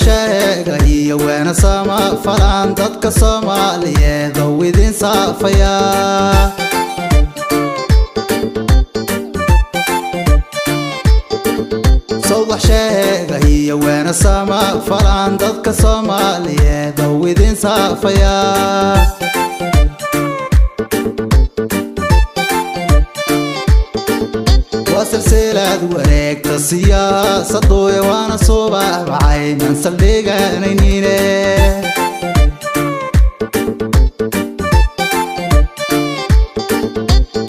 شاقي وانا سما فلان دادك Soomaaliyeed oo idin saafaya صوح شاقي وانا سما فلان دادك Soomaaliyeed oo idin saafaya وسلسلة وريك السياسة ضوي وانا صوبة بعين انسى الليقانيني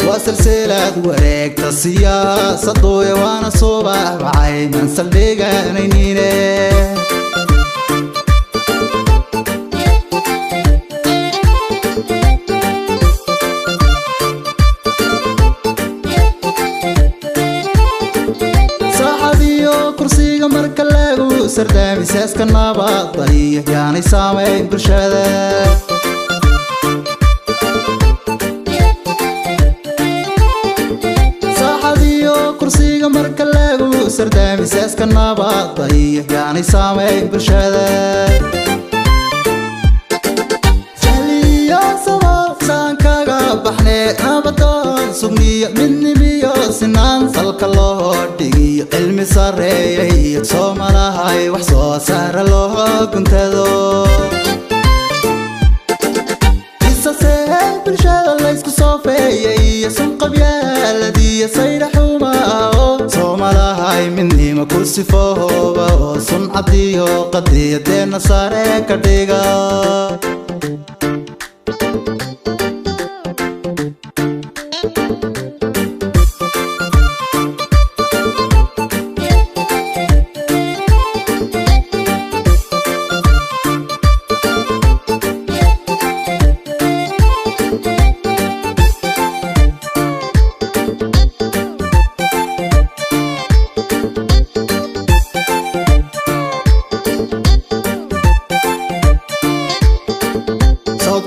وسلسلة وريك السياسة ضوي وانا صوبة بعين انسى الليقانيني kursiga marka lagu sardaami saaska nabadaya yaanay saameyn bulshada saaxadiyo kursiga marka lagu sardaami saaska nabadaya yaanay saameyn bulshada kaga baxnee nabadoon sugniyo midnimiyo sinaan salka loo dhigiyo cilmi sareeyay Soomaalihay wax soo saara loo guntado isasee bulshada laysku soofeeyay sunqabyaaladii sayra xuma Soomaalihay midnimo ku sifooba oo suncadiyo qadiyadeena sare ka dhiga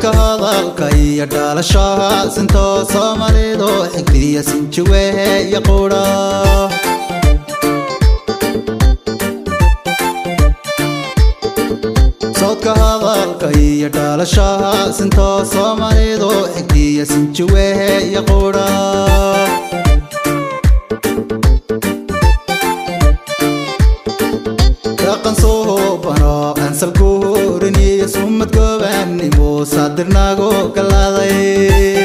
hadalka iyo dhalashaha sinto Soomaalidu xigriya sinjiwe iyo qura sawdka hadalka iyo dhalashaha sinto Soomaalidu xigriya sinjiwe iyo qura dhaqan soo bano ansal guuriniyo sumad gobanimo sadirnago galaaday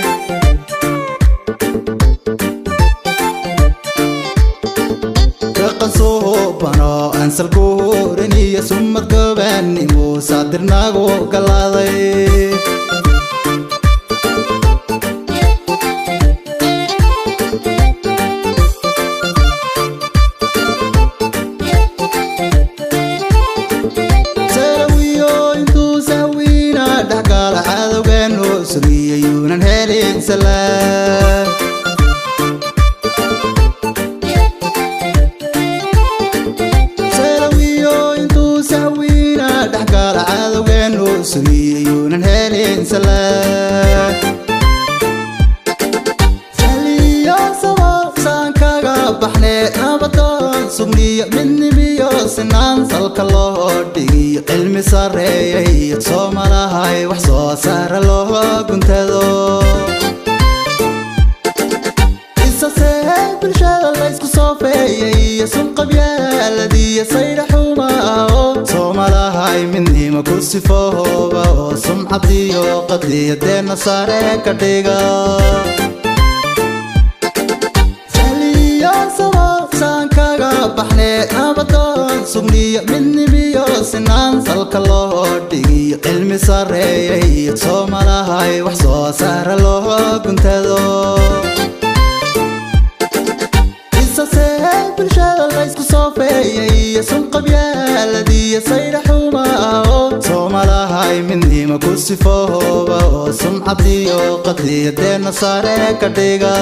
dhaqan soo bano ansal guuriniyo sumad gobanimo sadirnago galaaday سريون هالين سلام سلويو انتو سوينا دحقال عادوغانو سريون هالين سلام سليو سوا سانكاغا بحني نبطان سمني مني بيو سنان سلك الله دي علمي ساري Soomaalihay wax soo saar loo guntado isasee bulshada laysku soofeeyay sunqabyaaladii sayra xuma Soomaalihay midnimo ku sifooba oo suncadiyo qadiyadeena sare ka dhiga kaga baxnee nabadoon sugniyo midnimiyo sinaan salka loo dhigiyo cilmi sareeyay Soomaalihay wax soo saara loo guntado isasee bulshada laysku soo soofeeyay sunqab yaaladii sayra xuma Soomalahay midnimo ku sifooba sumcadiyo qadiyadeena sare ka dhiga